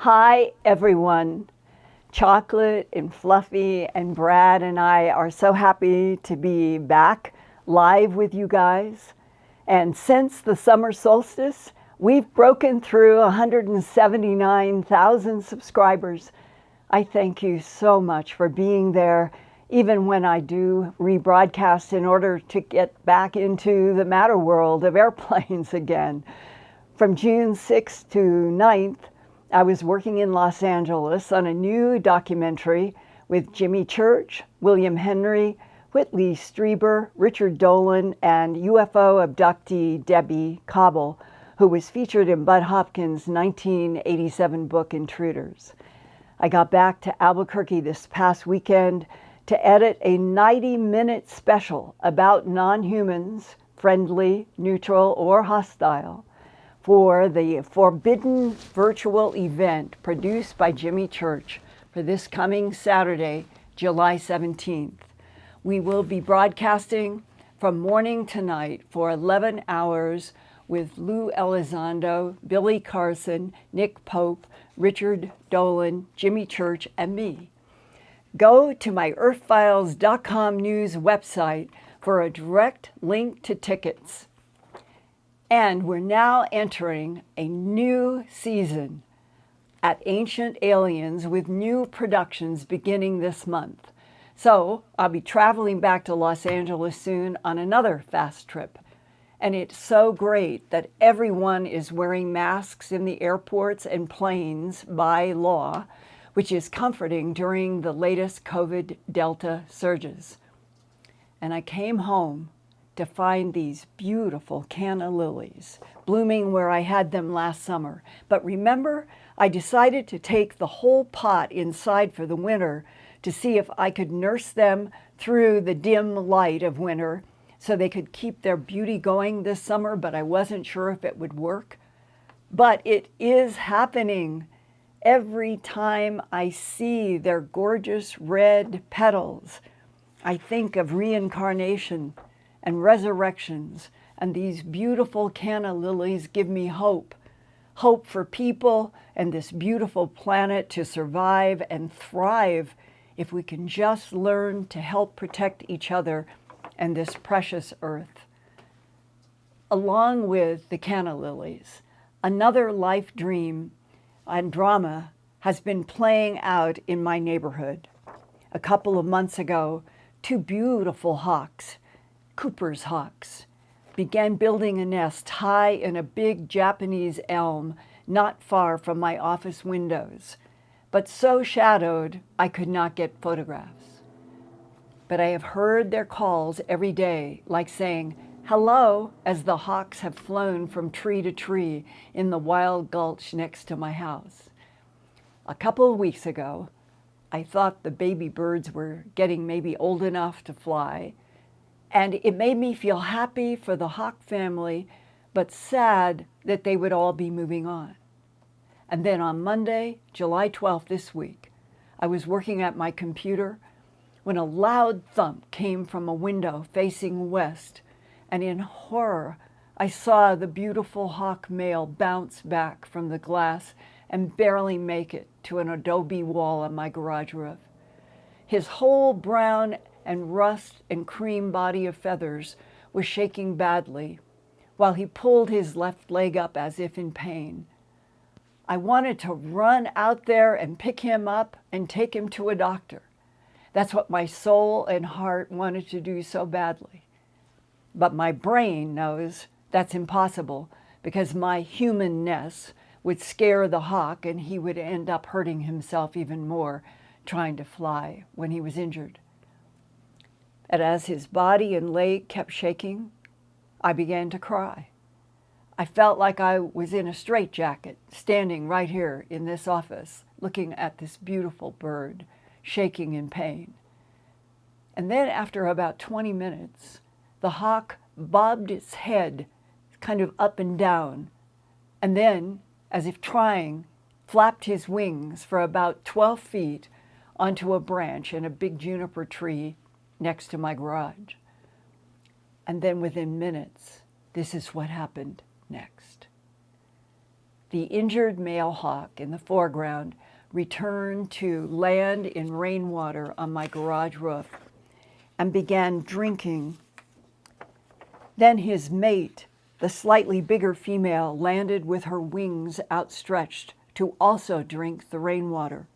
Hi, everyone. Chocolate and Fluffy and Brad and I are so happy to be back live with you guys. And since the summer solstice, we've broken through 179,000 subscribers. I thank you so much for being there, even when I do rebroadcast in order to get back into the matter world of airplanes again. From June 6th to 9th, I was working in Los Angeles on a new documentary with Jimmy Church, William Henry, Whitley Strieber, Richard Dolan, and UFO abductee Debbie Cobble, who was featured in Bud Hopkins' 1987 book Intruders. I got back to Albuquerque this past weekend to edit a 90-minute special about non-humans, friendly, neutral, or hostile, for the Forbidden Virtual event produced by Jimmy Church for this coming Saturday, July 17th. We will be broadcasting from morning to night for 11 hours with Lou Elizondo, Billy Carson, Nick Pope, Richard Dolan, Jimmy Church, and me. Go to my Earthfiles.com news website for a direct link to tickets. And we're now entering a new season at Ancient Aliens with new productions beginning this month. So I'll be traveling back to Los Angeles soon on another fast trip. And it's so great that everyone is wearing masks in the airports and planes by law, which is comforting during the latest COVID Delta surges. And I came home to find these beautiful canna lilies blooming where I had them last summer. But remember, I decided to take the whole pot inside for the winter to see if I could nurse them through the dim light of winter so they could keep their beauty going this summer, but I wasn't sure if it would work. But it is happening. Every time I see their gorgeous red petals, I think of reincarnation and resurrections, and these beautiful canna lilies give me hope. Hope for people and this beautiful planet to survive and thrive if we can just learn to help protect each other and this precious earth. Along with the canna lilies, another life dream and drama has been playing out in my neighborhood. A couple of months ago, two beautiful hawks, Cooper's hawks, began building a nest high in a big Japanese elm not far from my office windows, but so shadowed I could not get photographs. But I have heard their calls every day, like saying, "Hello," as the hawks have flown from tree to tree in the wild gulch next to my house. A couple of weeks ago, I thought the baby birds were getting maybe old enough to fly, and it made me feel happy for the hawk family, but sad that they would all be moving on. And then on Monday, July 12th this week, I was working at my computer when a loud thump came from a window facing west, and in horror, I saw the beautiful hawk male bounce back from the glass and barely make it to an adobe wall on my garage roof. His whole brown and rust and cream body of feathers was shaking badly, while he pulled his left leg up as if in pain. I wanted to run out there and pick him up and take him to a doctor. That's what my soul and heart wanted to do so badly. But my brain knows that's impossible because my humanness would scare the hawk and he would end up hurting himself even more trying to fly when he was injured. And as his body and leg kept shaking, I began to cry. I felt like I was in a straitjacket, standing right here in this office, looking at this beautiful bird, shaking in pain. And then after about 20 minutes, the hawk bobbed its head kind of up and down, and then, as if trying, flapped his wings for about 12 feet onto a branch in a big juniper tree next to my garage. And then within minutes, this is what happened next. the injured male hawk in the foreground returned to land in rainwater on my garage roof and began drinking. Then his mate, the slightly bigger female, landed with her wings outstretched to also drink the rainwater.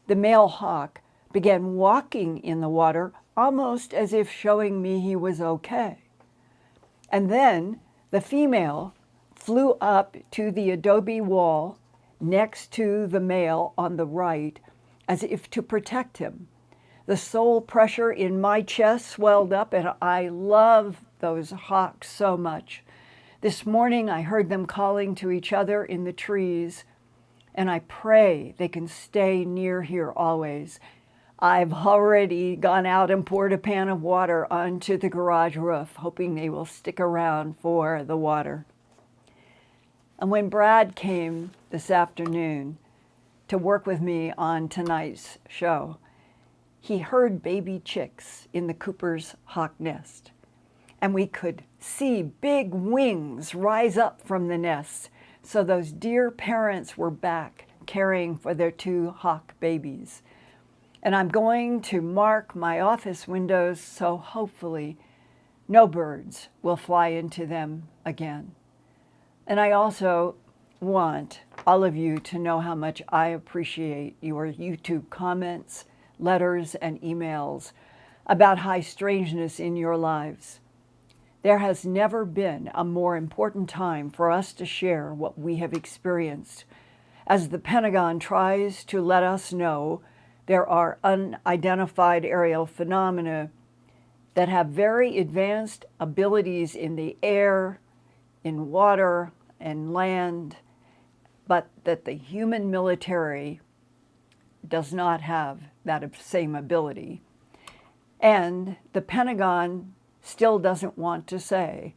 The male hawk began walking in the water, almost as if showing me he was okay. And then the female flew up to the adobe wall next to the male on the right, as if to protect him. The soul pressure in my chest swelled up, and I love those hawks so much. This morning I heard them calling to each other in the trees, and I pray they can stay near here always. I've already gone out and poured a pan of water onto the garage roof, hoping they will stick around for the water. And when Brad came this afternoon to work with me on tonight's show, he heard baby chicks in the Cooper's hawk nest. And we could see big wings rise up from the nest. So those dear parents were back caring for their 2 hawk babies. And I'm going to mark my office windows so hopefully no birds will fly into them again. And I also want all of you to know how much I appreciate your YouTube comments, letters, and emails about high strangeness in your lives. There has never been a more important time for us to share what we have experienced, as the Pentagon tries to let us know there are unidentified aerial phenomena that have very advanced abilities in the air, in water, and land, but that the human military does not have that same ability. And the Pentagon still doesn't want to say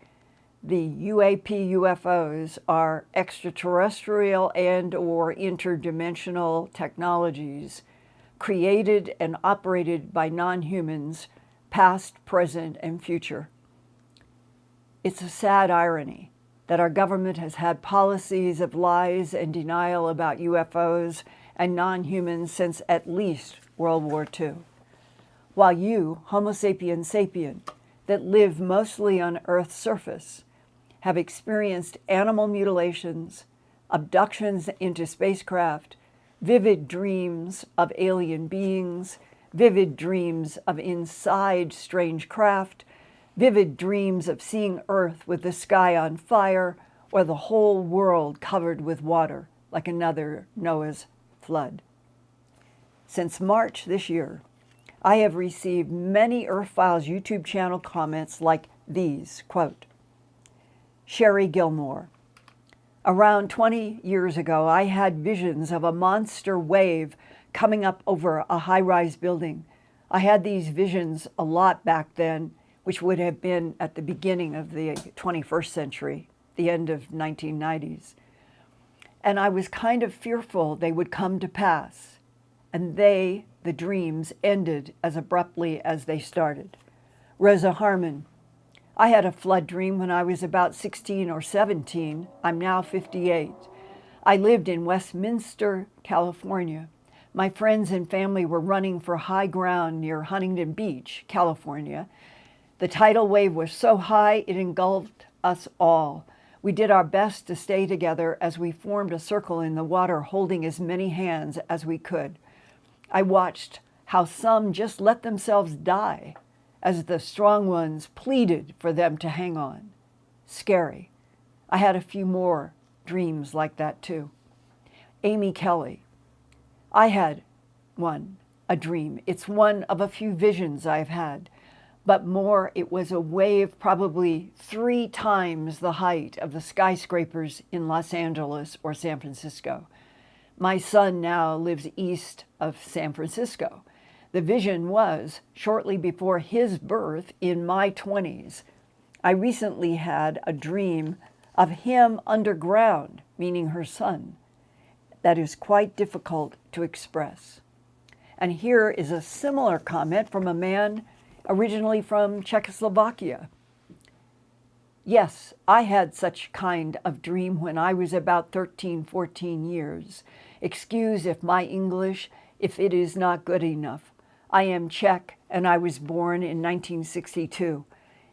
the UAP UFOs are extraterrestrial and or interdimensional technologies created and operated by non-humans, past, present, and future. It's a sad irony that our government has had policies of lies and denial about UFOs and non-humans since at least World War II. While you, Homo sapiens sapien, that live mostly on Earth's surface, have experienced animal mutilations, abductions into spacecraft, vivid dreams of alien beings, vivid dreams of inside strange craft, vivid dreams of seeing Earth with the sky on fire or the whole world covered with water like another Noah's flood. Since March this year, I have received many Earthfiles YouTube channel comments like these, quote, Sherry Gilmore. Around 20 years ago, I had visions of a monster wave coming up over a high-rise building. I had these visions a lot back then, which would have been at the beginning of the 21st century, the end of 1990s. And I was kind of fearful they would come to pass. And the dreams, ended as abruptly as they started. Rosa Harmon. I had a flood dream when I was about 16 or 17. I'm now 58. I lived in Westminster, California. My friends and family were running for high ground near Huntington Beach, California. The tidal wave was so high it engulfed us all. We did our best to stay together as we formed a circle in the water, holding as many hands as we could. I watched how some just let themselves die as the strong ones pleaded for them to hang on. Scary. I had a few more dreams like that too. Amy Kelly. I had a dream. It's one of a few visions I've had, but more, it was a wave probably 3 times the height of the skyscrapers in Los Angeles or San Francisco. My son now lives east of San Francisco. The vision was shortly before his birth in my 20s. I recently had a dream of him underground, meaning her son. That is quite difficult to express. And here is a similar comment from a man originally from Czechoslovakia. Yes, I had such kind of dream when I was about 13, 14 years. Excuse if my English, if it is not good enough. I am Czech and I was born in 1962.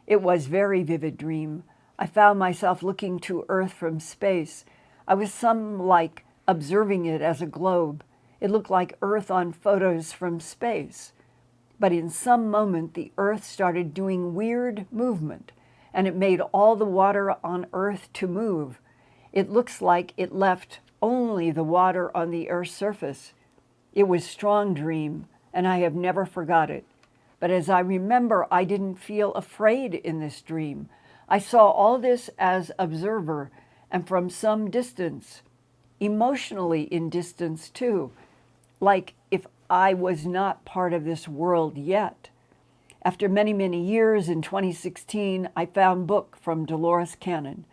It was very vivid dream. I found myself looking to Earth from space. I was like observing it as a globe. It looked like Earth on photos from space. But in some moment, the Earth started doing weird movement, and it made all the water on Earth to move. It looks like it left only the water on the Earth's surface. It was strong dream, and I have never forgot it. But as I remember, I didn't feel afraid in this dream. I saw all this as observer and from some distance, emotionally in distance too, like if I was not part of this world yet. After many, many years, in 2016, I found a book from Dolores Cannon.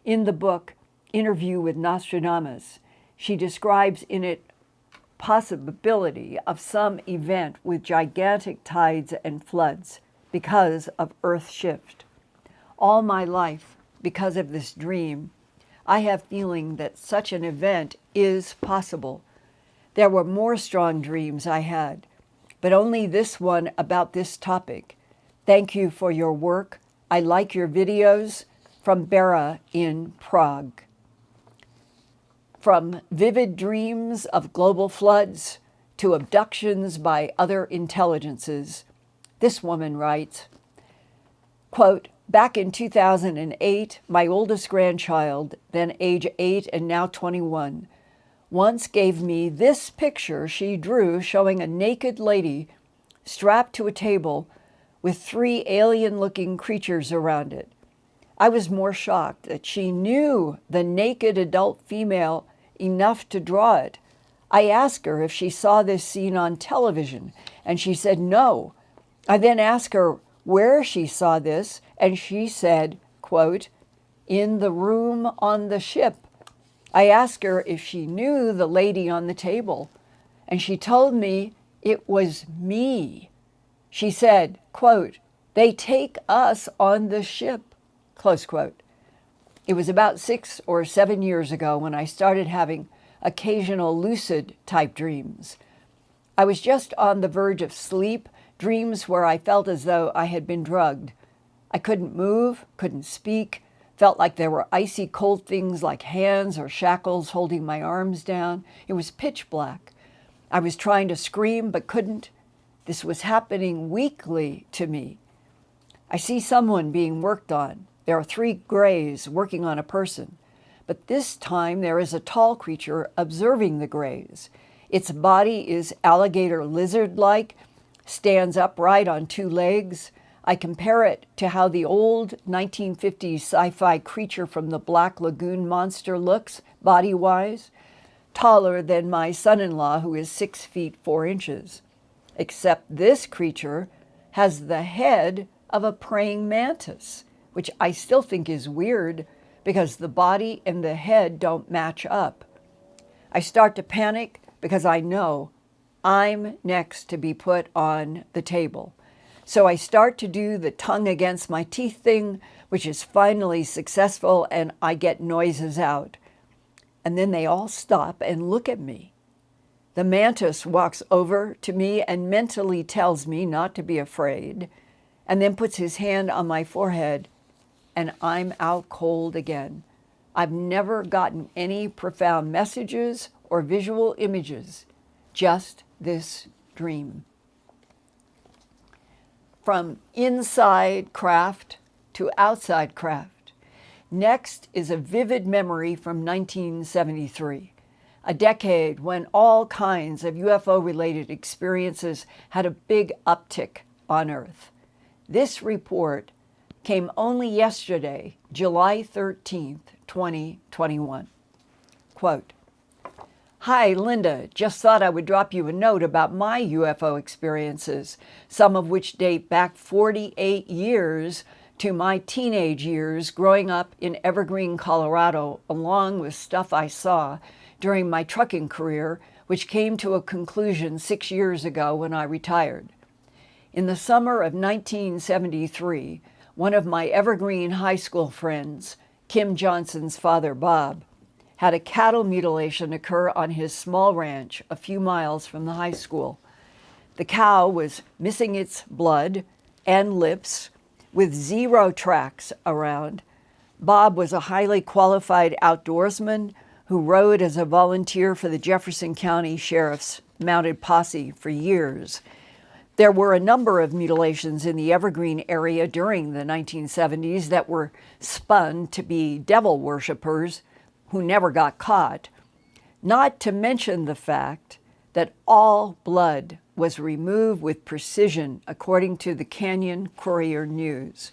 In the book, Interview with Nostradamus, she describes in it possibility of some event with gigantic tides and floods because of Earth shift. All my life, because of this dream, I have feeling that such an event is possible. There were more strong dreams I had, but only this one about this topic. Thank you for your work. I like your videos. From Bera in Prague. From vivid dreams of global floods to abductions by other intelligences, this woman writes, quote, back in 2008, my oldest grandchild, then age 8 and now 21, once gave me this picture she drew showing a naked lady strapped to a table with 3 alien-looking creatures around it. I was more shocked that she knew the naked adult female enough to draw it. I asked her if she saw this scene on television, and she said no. I then asked her where she saw this, and she said, quote, in the room on the ship. I asked her if she knew the lady on the table, and she told me it was me. She said, quote, they take us on the ship, close quote. It was about 6 or 7 years ago when I started having occasional lucid type dreams. I was just on the verge of sleep, dreams where I felt as though I had been drugged. I couldn't move, couldn't speak, felt like there were icy cold things like hands or shackles holding my arms down. It was pitch black. I was trying to scream but couldn't. This was happening weekly to me. I see someone being worked on. There are 3 grays working on a person, but this time there is a tall creature observing the grays. Its body is alligator lizard-like, stands upright on 2 legs. I compare it to how the old 1950s sci-fi creature from the Black Lagoon monster looks, body-wise, taller than my son-in-law, who is 6 feet 4 inches. Except this creature has the head of a praying mantis, which I still think is weird because the body and the head don't match up. I start to panic because I know I'm next to be put on the table. So I start to do the tongue against my teeth thing, which is finally successful, and I get noises out. And then they all stop and look at me. The mantis walks over to me and mentally tells me not to be afraid, and then puts his hand on my forehead, and I'm out cold again. I've never gotten any profound messages or visual images, just this dream. From inside craft to outside craft. Next is a vivid memory from 1973, a decade when all kinds of UFO-related experiences had a big uptick on Earth. This report came only yesterday, July 13th, 2021. Quote, hi, Linda. Just thought I would drop you a note about my UFO experiences, some of which date back 48 years to my teenage years growing up in Evergreen, Colorado, along with stuff I saw during my trucking career, which came to a conclusion 6 years ago when I retired. In the summer of 1973, one of my evergreen high school friends, Kim Johnson's father, Bob, had a cattle mutilation occur on his small ranch a few miles from the high school. The cow was missing its blood and lips with 0 tracks around. Bob was a highly qualified outdoorsman who rode as a volunteer for the Jefferson County Sheriff's Mounted Posse for years. There were a number of mutilations in the Evergreen area during the 1970s that were spun to be devil worshippers who never got caught, not to mention the fact that all blood was removed with precision, according to the Canyon Courier News.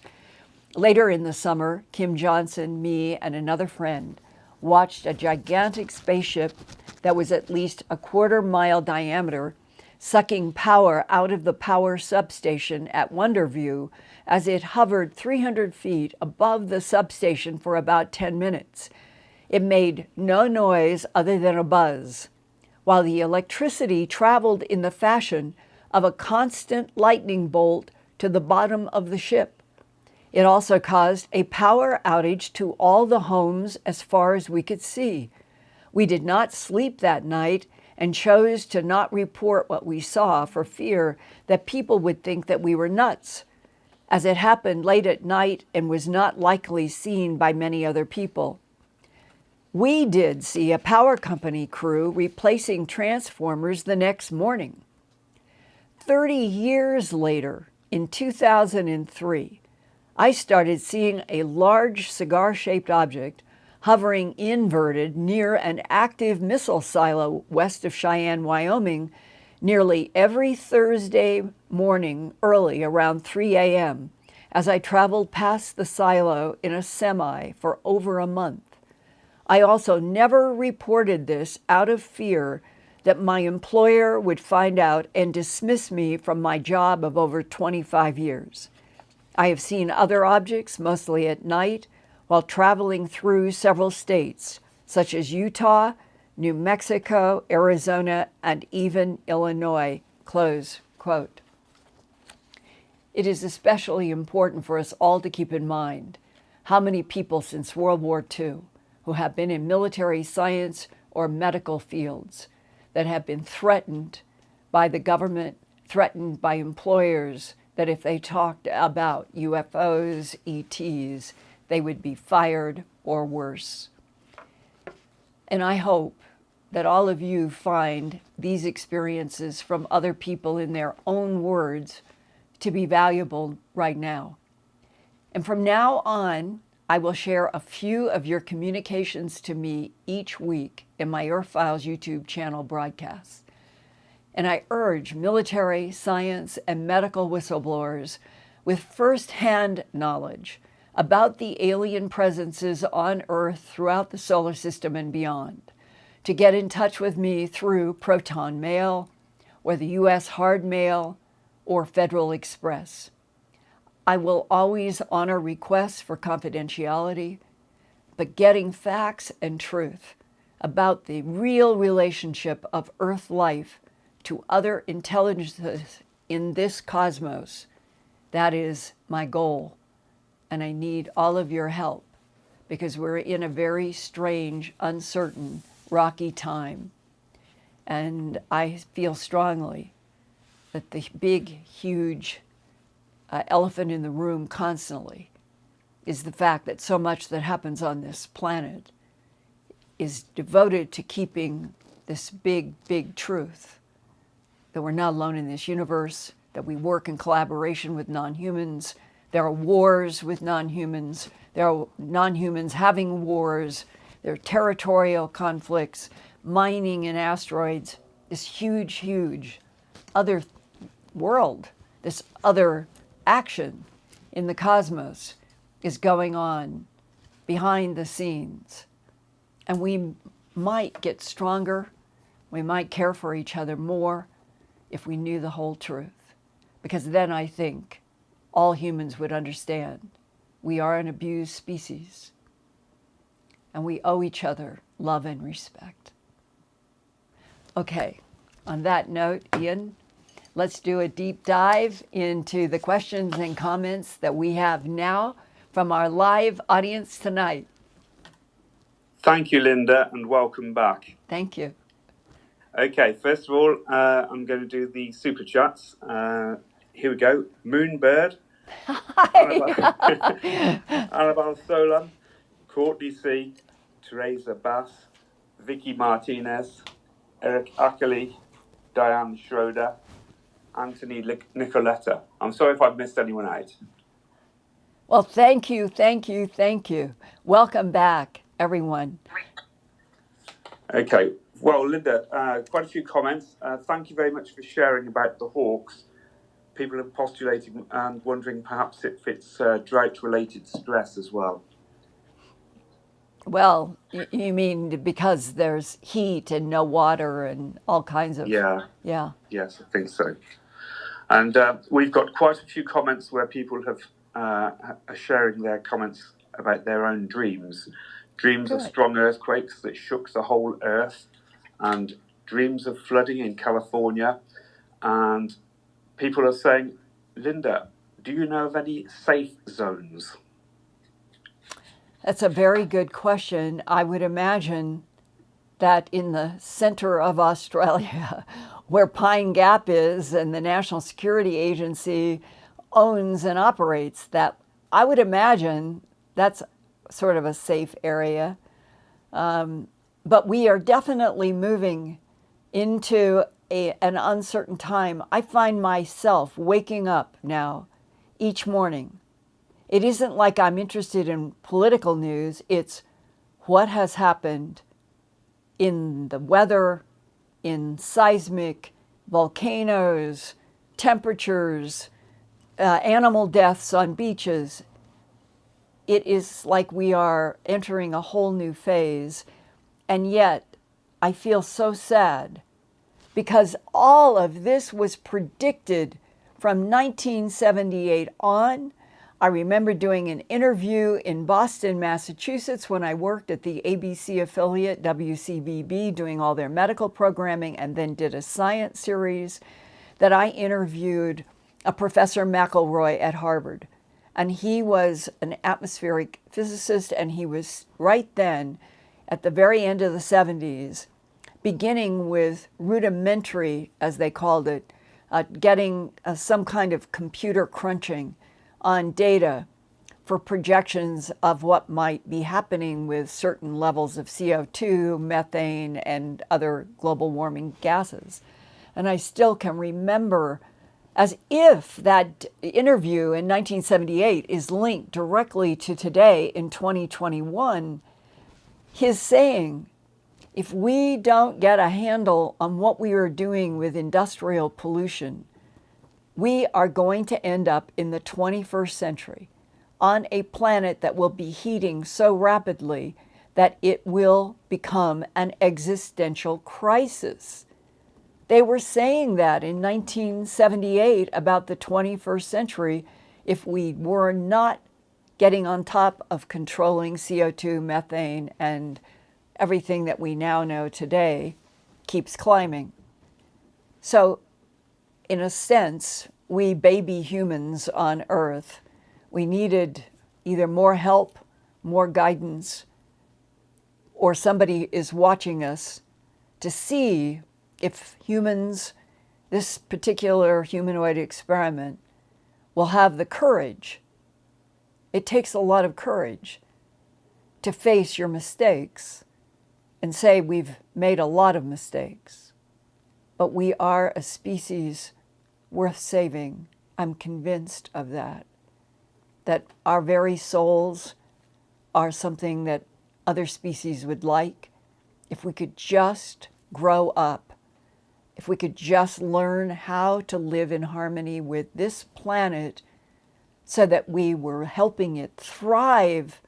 Later in the summer, Kim Johnson, me, and another friend watched a gigantic spaceship that was at least a 1/4 mile diameter sucking power out of the power substation at Wonderview as it hovered 300 feet above the substation for about 10 minutes. It made no noise other than a buzz, while the electricity traveled in the fashion of a constant lightning bolt to the bottom of the ship. It also caused a power outage to all the homes as far as we could see. We did not sleep that night and chose to not report what we saw for fear that people would think that we were nuts, as it happened late at night and was not likely seen by many other people. We did see a power company crew replacing transformers the next morning. 30 years later, in 2003, I started seeing a large cigar-shaped object hovering inverted near an active missile silo west of Cheyenne, Wyoming, nearly every Thursday morning early around 3 a.m. as I traveled past the silo in a semi for over a month. I also never reported this out of fear that my employer would find out and dismiss me from my job of over 25 years. I have seen other objects, mostly at night, while traveling through several states, such as Utah, New Mexico, Arizona, and even Illinois, close quote. It is especially important for us all to keep in mind how many people since World War II who have been in military science or medical fields that have been threatened by the government, threatened by employers, that if they talked about UFOs, ETs, they would be fired or worse. And I hope that all of you find these experiences from other people in their own words to be valuable right now. And from now on, I will share a few of your communications to me each week in my Earthfiles YouTube channel broadcasts. And I urge military, science, and medical whistleblowers with first-hand knowledge about the alien presences on Earth throughout the solar system and beyond to get in touch with me through ProtonMail or the U.S. hard mail or Federal Express. I will always honor requests for confidentiality, but getting facts and truth about the real relationship of Earth life to other intelligences in this cosmos, that is my goal. And I need all of your help because we're in a very strange, uncertain, rocky time. And I feel strongly that the big, huge elephant in the room constantly is the fact that so much that happens on this planet is devoted to keeping this big, big truth that we're not alone in this universe, that we work in collaboration with non-humans. There are wars with non-humans. There are non-humans having wars. There are territorial conflicts, mining in asteroids, this huge, huge other world, this other action in the cosmos is going on behind the scenes. And we might get stronger, we might care for each other more if we knew the whole truth. Because then I think all humans would understand we are an abused species and we owe each other love and respect. Okay, on that note, Ian, let's do a deep dive into the questions and comments that we have now from our live audience tonight. Thank you, Linda, and welcome back. Thank you. Okay, first of all, I'm going to do the super chats. Here we go. Moonbird. Annabelle Solon, Courtney C, Teresa Bass, Vicky Martinez, Eric Ackley, Diane Schroeder, Anthony Nicoletta. I'm sorry if I've missed anyone out. Well, thank you. Welcome back, everyone. Okay. Well, Linda, quite a few comments. Thank you very much for sharing about the hawks. People are postulating and wondering perhaps if it's drought-related stress as well. Well, you mean because there's heat and no water and all kinds of... Yeah. Yes, I think so. And we've got quite a few comments where people are sharing their comments about their own dreams. Dreams of strong earthquakes that shook the whole earth, and dreams of flooding in California. And people are saying, Linda, do you know of any safe zones? That's a very good question. I would imagine that in the center of Australia, where Pine Gap is and the National Security Agency owns and operates, that I would imagine that's sort of a safe area. But we are definitely moving into an uncertain time. I find myself waking up now each morning. It isn't like I'm interested in political news. It's what has happened in the weather, in seismic, volcanoes, temperatures, animal deaths on beaches. It is like we are entering a whole new phase. And yet, I feel so sad because all of this was predicted from 1978 on. I remember doing an interview in Boston, Massachusetts, when I worked at the ABC affiliate, WCVB, doing all their medical programming, and then did a science series that I interviewed a Professor McElroy at Harvard. And he was an atmospheric physicist, and he was right then, at the very end of the 70s, beginning with rudimentary, as they called it, getting some kind of computer crunching on data for projections of what might be happening with certain levels of CO2, methane, and other global warming gases. And I still can remember, as if that interview in 1978 is linked directly to today in 2021, his saying, if we don't get a handle on what we are doing with industrial pollution, we are going to end up in the 21st century on a planet that will be heating so rapidly that it will become an existential crisis. They were saying that in 1978 about the 21st century if we were not getting on top of controlling CO2, methane, and everything that we now know today keeps climbing. So, in a sense, we baby humans on Earth, we needed either more help, more guidance, or somebody is watching us to see if humans, this particular humanoid experiment, will have the courage. It takes a lot of courage to face your mistakes and say we've made a lot of mistakes, but we are a species worth saving. I'm convinced of that our very souls are something that other species would like. If we could just grow up, if we could just learn how to live in harmony with this planet so that we were helping it thrive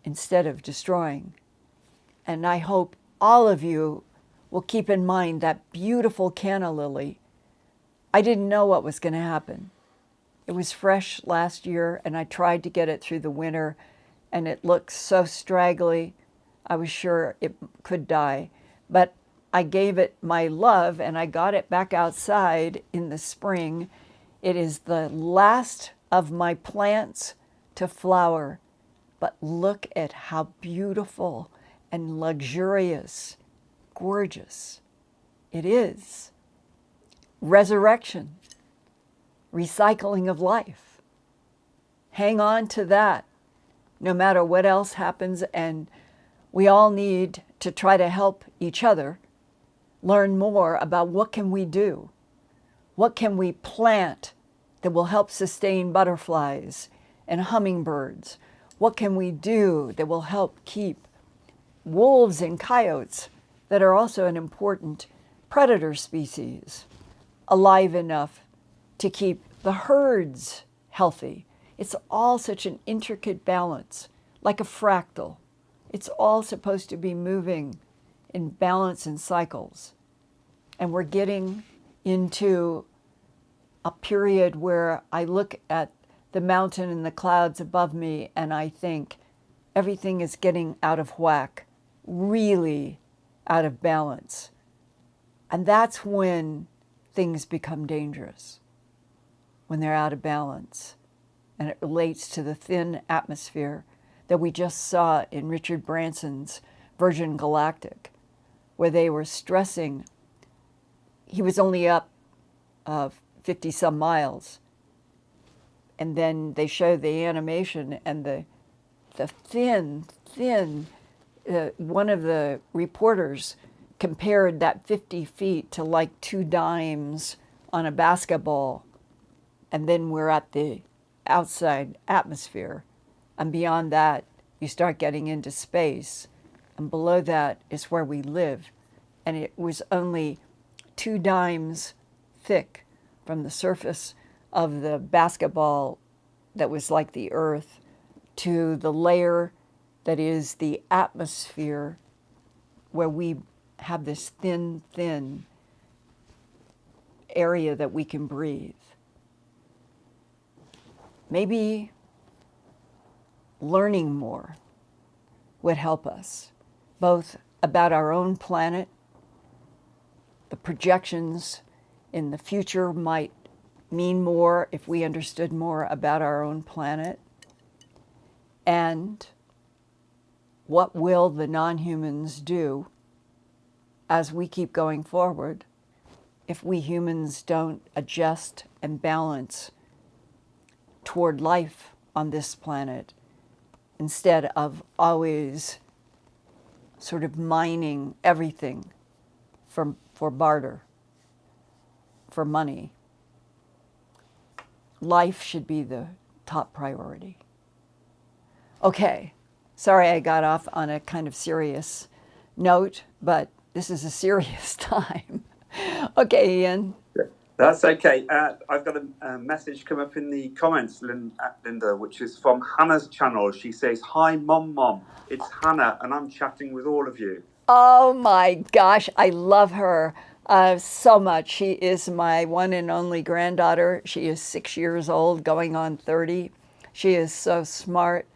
instead of destroying. And I hope all of you will keep in mind that beautiful canna lily. I didn't know what was going to happen. It was fresh last year, and I tried to get it through the winter, and it looked so straggly. I was sure it could die. But I gave it my love and I got it back outside in the spring. It is the last of my plants to flower, but look at how beautiful and luxurious, gorgeous it is. Resurrection, recycling of life. Hang on to that no matter what else happens, and we all need to try to help each other learn more about what can we do, what can we plant that will help sustain butterflies and hummingbirds, what can we do that will help keep wolves and coyotes that are also an important predator species alive enough to keep the herds healthy. It's all such an intricate balance, like a fractal. It's all supposed to be moving in balance and cycles. And we're getting into a period where I look at the mountain and the clouds above me and I think everything is getting out of whack, really out of balance. And that's when things become dangerous, when they're out of balance. And it relates to the thin atmosphere that we just saw in Richard Branson's Virgin Galactic, where they were stressing, he was only up 50 some miles. And then they showed the animation and the thin, one of the reporters compared that 50 feet to like 2 dimes on a basketball. And then we're at the outside atmosphere. And beyond that, you start getting into space. And below that is where we live. And it was only 2 dimes thick from the surface of the basketball that was like the Earth to the layer that is the atmosphere, where we have this thin area that we can breathe. Maybe learning more would help us, both about our own planet, the projections in the future might mean more if we understood more about our own planet, and what will the non-humans do as we keep going forward if we humans don't adjust and balance toward life on this planet instead of always sort of mining everything for barter, for money. Life should be the top priority. Okay, sorry I got off on a kind of serious note, but this is a serious time. Okay, Ian. That's okay. I've got a message come up in the comments, Linda, which is from Hannah's channel. She says, "Hi, Mom. It's Hannah, and I'm chatting with all of you." Oh my gosh, I love her so much. She is my one and only granddaughter. She is 6 years old, going on 30. She is so smart.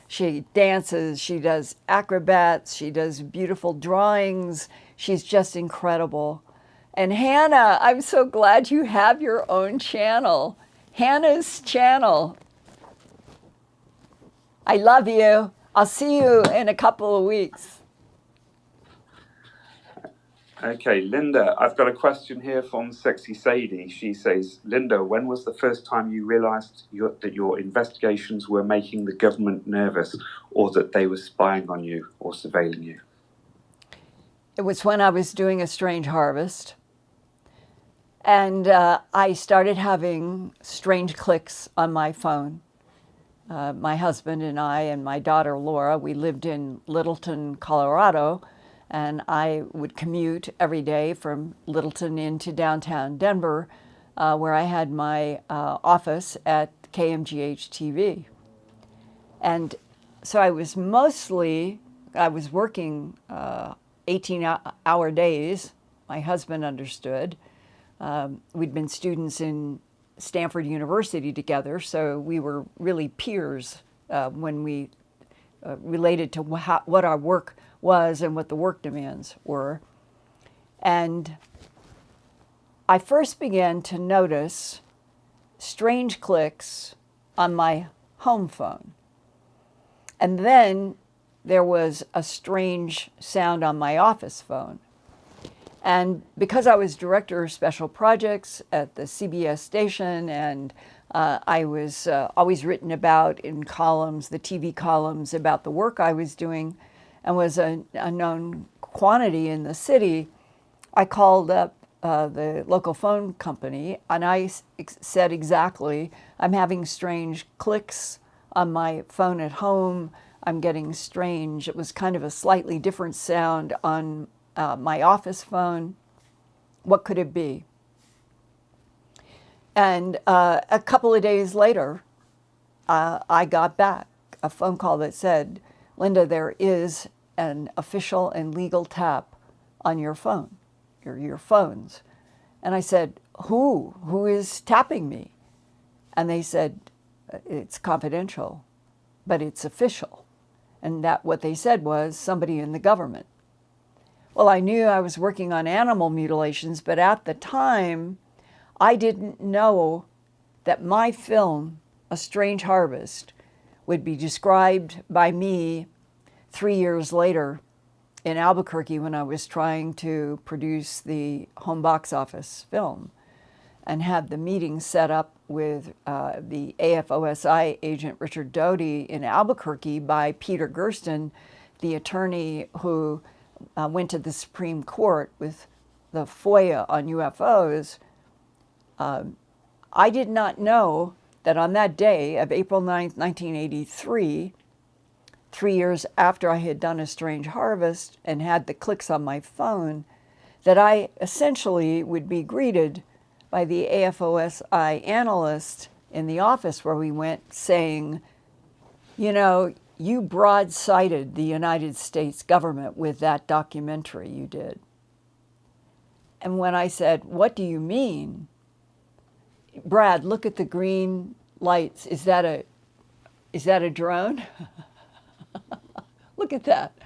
She dances, she does acrobats, she does beautiful drawings. She's just incredible. And Hannah, I'm so glad you have your own channel. Hannah's channel. I love you. I'll see you in a couple of weeks. Okay, Linda, I've got a question here from Sexy Sadie. She says, "Linda, when was the first time you realized that your investigations were making the government nervous, or that they were spying on you or surveilling you?" It was when I was doing A Strange Harvest. And I started having strange clicks on my phone. My husband and I and my daughter Laura, we lived in Littleton, Colorado, and I would commute every day from Littleton into downtown Denver, where I had my office at KMGH TV. And so I was working 18-hour days. My husband understood. We'd been students in Stanford University together, so we were really peers when we related to what our work was and what the work demands were. And I first began to notice strange clicks on my home phone. And then there was a strange sound on my office phone. And because I was director of special projects at the CBS station, and I was always written about in columns, the TV columns about the work I was doing, and was a known quantity in the city, I called up the local phone company, and I said exactly, I'm having strange clicks on my phone at home. I'm getting strange. It was kind of a slightly different sound on my office phone. What could it be? And a couple of days later, I got back a phone call that said, Linda, there is an official and legal tap on your phone, your phones. And I said, who is tapping me? And they said, it's confidential, but it's official. And that what they said was somebody in the government. Well, I knew I was working on animal mutilations, but at the time, I didn't know that my film, A Strange Harvest, would be described by me 3 years later in Albuquerque when I was trying to produce the home box office film and had the meeting set up with the AFOSI agent Richard Doty in Albuquerque by Peter Gersten, the attorney who went to the Supreme Court with the FOIA on UFOs. I did not know that on that day of April 9th, 1983, 3 years after I had done A Strange Harvest and had the clicks on my phone, that I essentially would be greeted by the AFOSI analyst in the office where we went saying, you know, you broadsided the United States government with that documentary you did. And when I said, what do you mean? Brad, look at the green lights. Is that a drone? Look at that.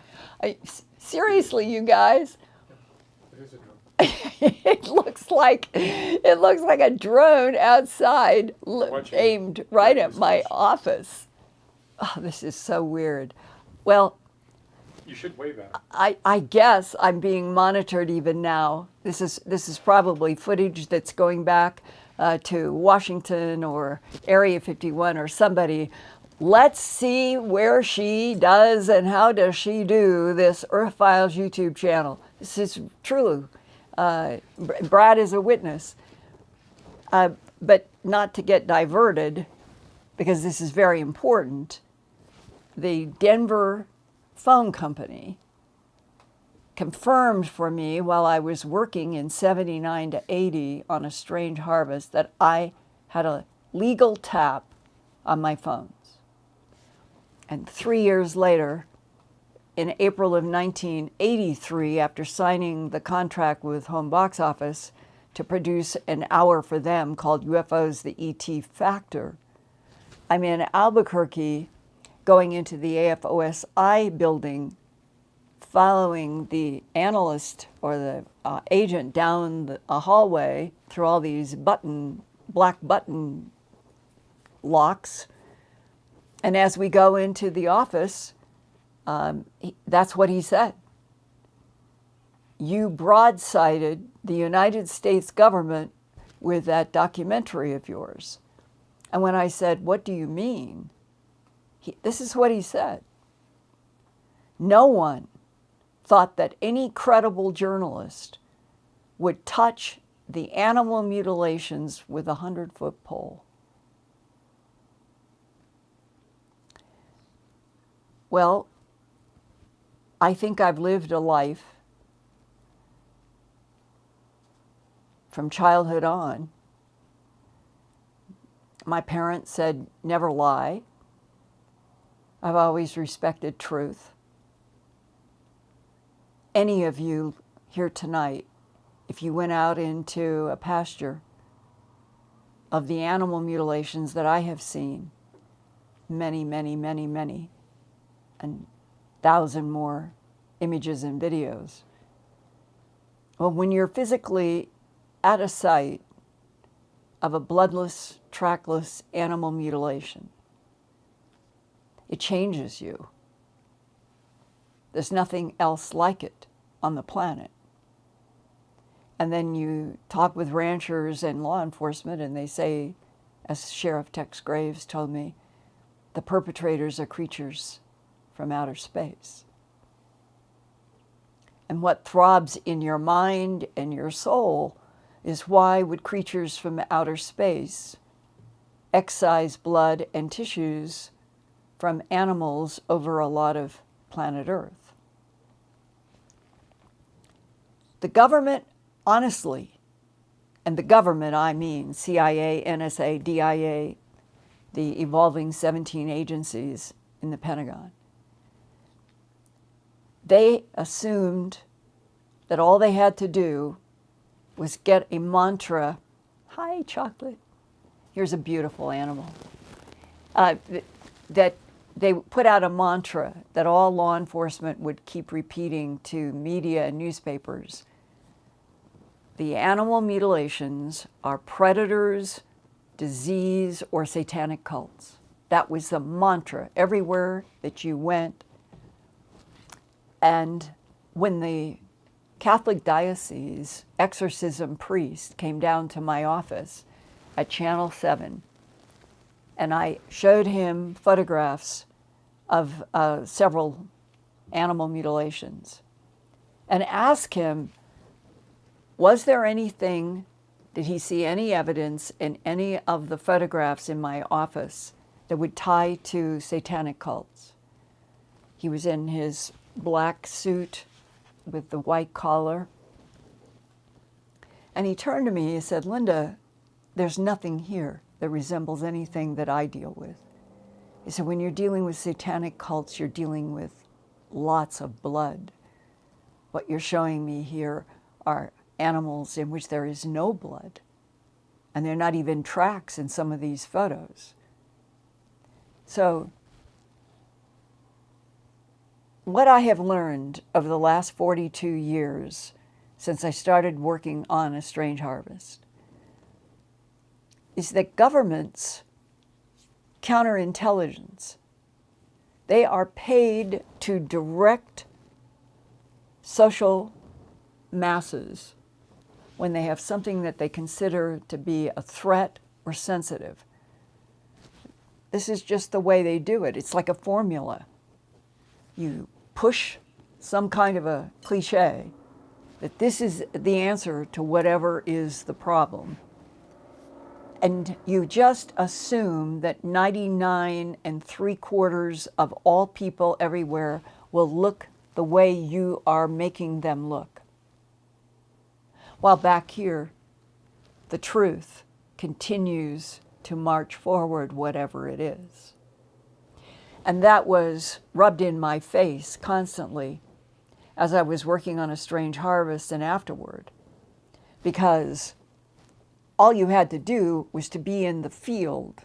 Seriously, you guys. It is a drone. It looks like a drone outside aimed right at my office. Oh, this is so weird. Well, you should wave at it. I guess I'm being monitored even now. This is probably footage that's going back to Washington or Area 51 or somebody. Let's see where she does and how does she do this Earthfiles YouTube channel. This is true. Brad is a witness. But not to get diverted, because this is very important, the Denver phone company confirmed for me while I was working in 79 to 80 on A Strange Harvest that I had a legal tap on my phones. And 3 years later, in April of 1983, after signing the contract with Home Box Office to produce an hour for them called UFOs, the ET Factor, I'm in Albuquerque going into the AFOSI building, following the analyst or the agent down a hallway through all these black button locks. And as we go into the office, that's what he said. You broadsided the United States government with that documentary of yours. And when I said, what do you mean? This is what he said. No one thought that any credible journalist would touch the animal mutilations with a 100-foot pole. Well, I think I've lived a life from childhood on. My parents said, never lie. I've always respected truth. Any of you here tonight, if you went out into a pasture of the animal mutilations that I have seen, many, many, many, many, and 1,000 more images and videos, Well, when you're physically at a site of a bloodless, trackless animal mutilation, it changes you. There's nothing else like it on the planet. And then you talk with ranchers and law enforcement, and they say, as Sheriff Tex Graves told me, the perpetrators are creatures from outer space. And what throbs in your mind and your soul is, why would creatures from outer space excise blood and tissues from animals over a lot of planet Earth? The government, honestly, and the government I mean CIA, NSA, DIA, the evolving 17 agencies in the Pentagon, they assumed that all they had to do was get a mantra. Hi, chocolate. Here's a beautiful animal. That they put out a mantra that all law enforcement would keep repeating to media and newspapers. The animal mutilations are predators, disease, or satanic cults. That was the mantra everywhere that you went. And when the Catholic diocese exorcism priest came down to my office at Channel 7, and I showed him photographs of several animal mutilations and asked him, was there anything, did he see any evidence in any of the photographs in my office that would tie to satanic cults? He was in his black suit with the white collar. And he turned to me and said, Linda, there's nothing here that resembles anything that I deal with. He said, when you're dealing with satanic cults, you're dealing with lots of blood. What you're showing me here are animals in which there is no blood. And they're not even tracks in some of these photos. So, what I have learned over the last 42 years since I started working on A Strange Harvest is that governments, counterintelligence, they are paid to direct social masses when they have something that they consider to be a threat or sensitive. This is just the way they do it. It's like a formula. You push some kind of a cliche that this is the answer to whatever is the problem. And you just assume that 99 3/4 of all people everywhere will look the way you are making them look. While back here, the truth continues to march forward, whatever it is. And that was rubbed in my face constantly as I was working on A Strange Harvest and afterward, because all you had to do was to be in the field.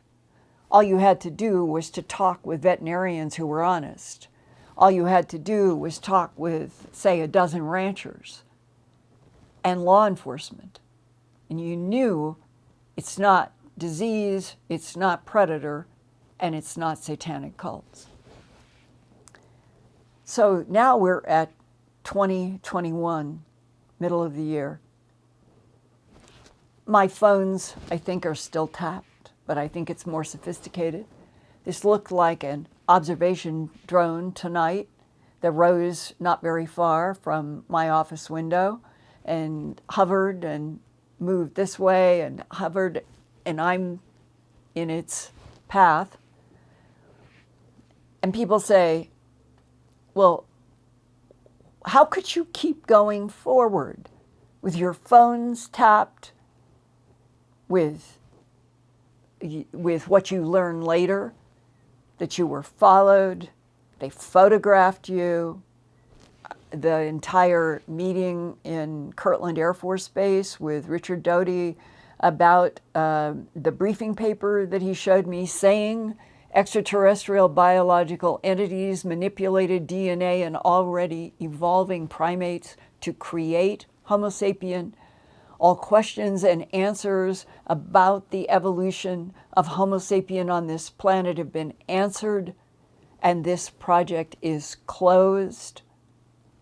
All you had to do was to talk with veterinarians who were honest. All you had to do was talk with, say, a dozen ranchers and law enforcement. And you knew it's not disease, it's not predator, and it's not satanic cults. So now we're at 2021, middle of the year. My phones, I think, are still tapped, but I think it's more sophisticated. This looked like an observation drone tonight that rose not very far from my office window and hovered and moved this way and hovered, and I'm in its path. And people say, well, how could you keep going forward with your phones tapped, with what you learn later, that you were followed, they photographed you, the entire meeting in Kirtland Air Force Base with Richard Doty about the briefing paper that he showed me saying extraterrestrial biological entities manipulated DNA in already evolving primates to create Homo sapien. All questions and answers about the evolution of Homo sapien on this planet have been answered, and this project is closed.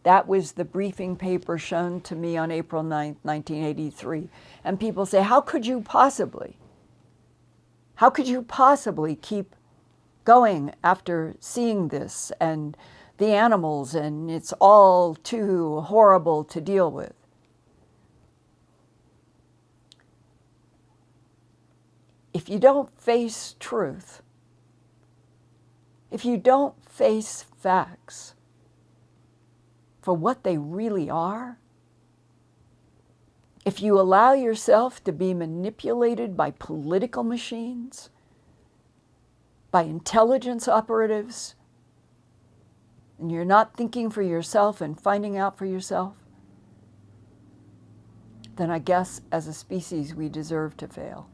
That was the briefing paper shown to me on April 9th, 1983. And people say, how could you possibly keep going after seeing this and the animals, and it's all too horrible to deal with? If you don't face truth, if you don't face facts for what they really are, if you allow yourself to be manipulated by political machines, by intelligence operatives, and you're not thinking for yourself and finding out for yourself, then I guess as a species we deserve to fail.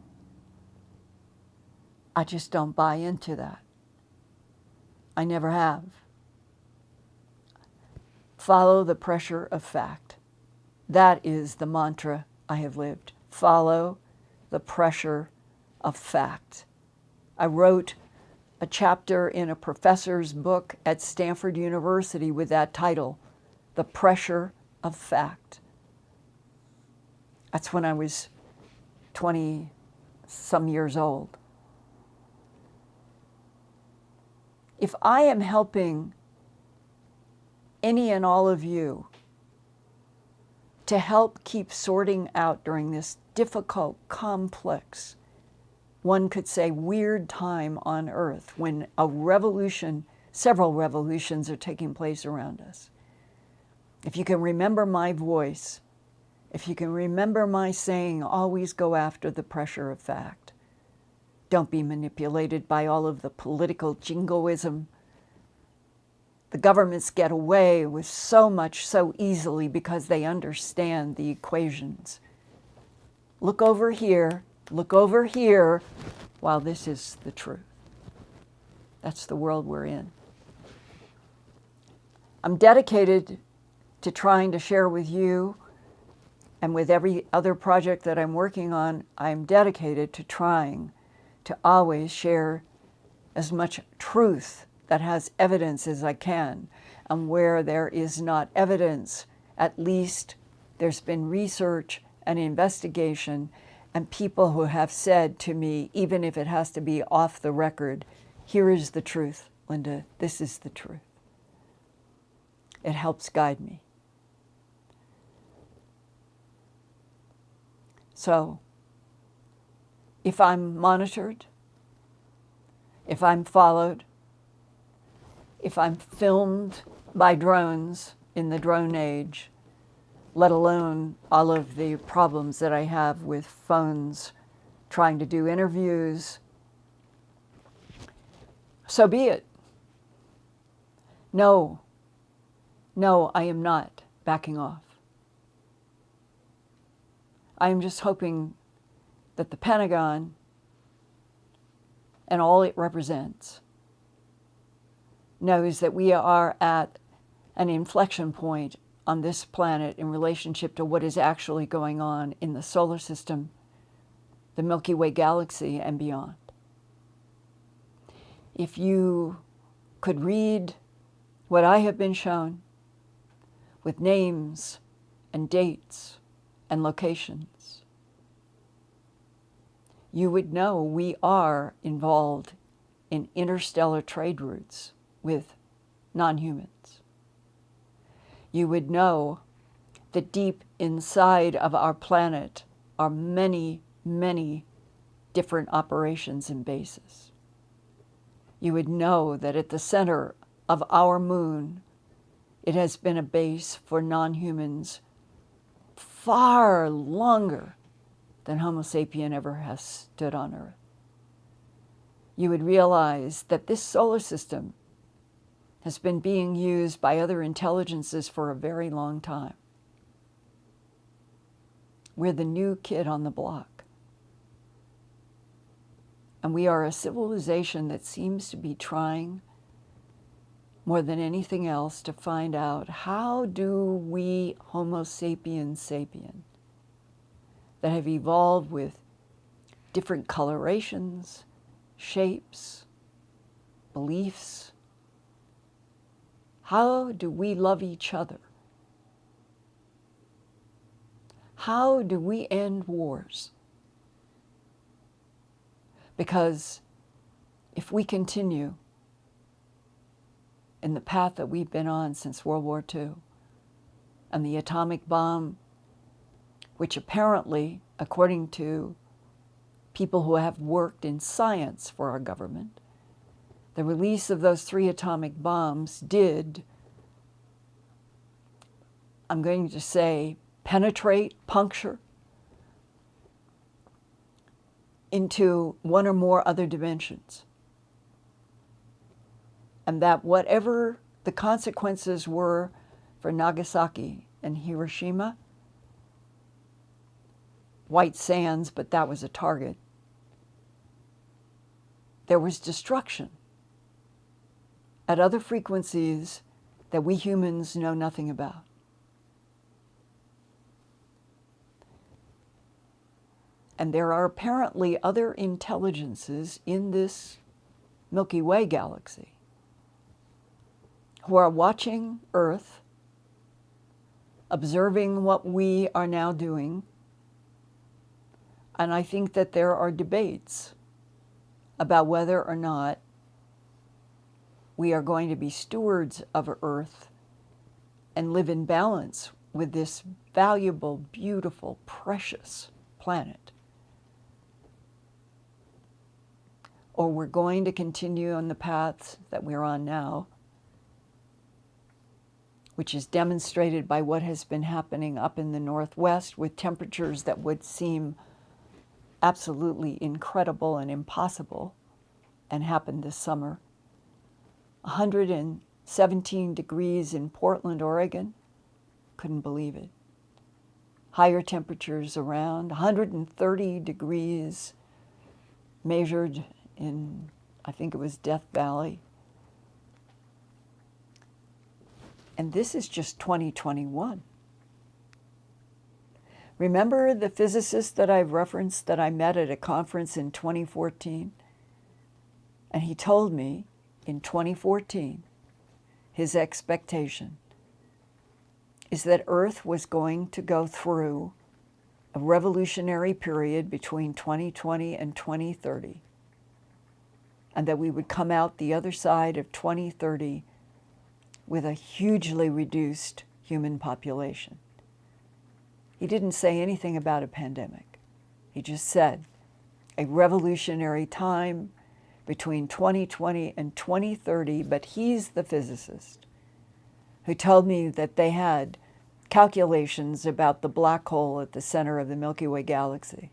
I just don't buy into that. I never have. Follow the pressure of fact. That is the mantra I have lived. Follow the pressure of fact. I wrote a chapter in a professor's book at Stanford University with that title, The Pressure of Fact. That's when I was 20-some years old. If I am helping any and all of you to help keep sorting out during this difficult, complex, one could say weird time on Earth when a revolution, several revolutions are taking place around us. If you can remember my voice, if you can remember my saying, always go after the pressure of fact. Don't be manipulated by all of the political jingoism. The governments get away with so much so easily because they understand the equations. Look over here, while this is the truth. That's the world we're in. I'm dedicated to trying to share with you, and with every other project that I'm working on, I'm dedicated to trying to always share as much truth that has evidence as I can. And where there is not evidence, at least there's been research and investigation and people who have said to me, even if it has to be off the record, here is the truth, Linda, this is the truth. It helps guide me. So, if I'm monitored, if I'm followed, if I'm filmed by drones in the drone age, let alone all of the problems that I have with phones trying to do interviews, so be it. No, I am not backing off. I am just hoping that the Pentagon and all it represents knows that we are at an inflection point on this planet in relationship to what is actually going on in the solar system, the Milky Way galaxy, and beyond. If you could read what I have been shown with names and dates and locations, you would know we are involved in interstellar trade routes with non-humans. You would know that deep inside of our planet are many, many different operations and bases. You would know that at the center of our moon, it has been a base for non-humans far longer than Homo sapien ever has stood on Earth. You would realize that this solar system has been being used by other intelligences for a very long time. We're the new kid on the block. And we are a civilization that seems to be trying more than anything else to find out, how do we Homo sapiens sapien that have evolved with different colorations, shapes, beliefs, how do we love each other? How do we end wars? Because if we continue in the path that we've been on since World War II, and the atomic bomb, which apparently, according to people who have worked in science for our government, the release of those 3 atomic bombs did, I'm going to say, penetrate, puncture into one or more other dimensions. And that whatever the consequences were for Nagasaki and Hiroshima, white sands, but that was a target, there was destruction at other frequencies that we humans know nothing about. And there are apparently other intelligences in this Milky Way galaxy who are watching Earth, observing what we are now doing. And I think that there are debates about whether or not we are going to be stewards of Earth and live in balance with this valuable, beautiful, precious planet. Or we're going to continue on the paths that we're on now, which is demonstrated by what has been happening up in the Northwest with temperatures that would seem absolutely incredible and impossible, and happened this summer. 117 degrees in Portland, Oregon. Couldn't believe it. Higher temperatures around 130 degrees measured in, I think it was Death Valley. And this is just 2021. Remember the physicist that I've referenced that I met at a conference in 2014? And he told me in 2014, his expectation is that Earth was going to go through a revolutionary period between 2020 and 2030, and that we would come out the other side of 2030 with a hugely reduced human population. He didn't say anything about a pandemic. He just said a revolutionary time between 2020 and 2030, but he's the physicist who told me that they had calculations about the black hole at the center of the Milky Way galaxy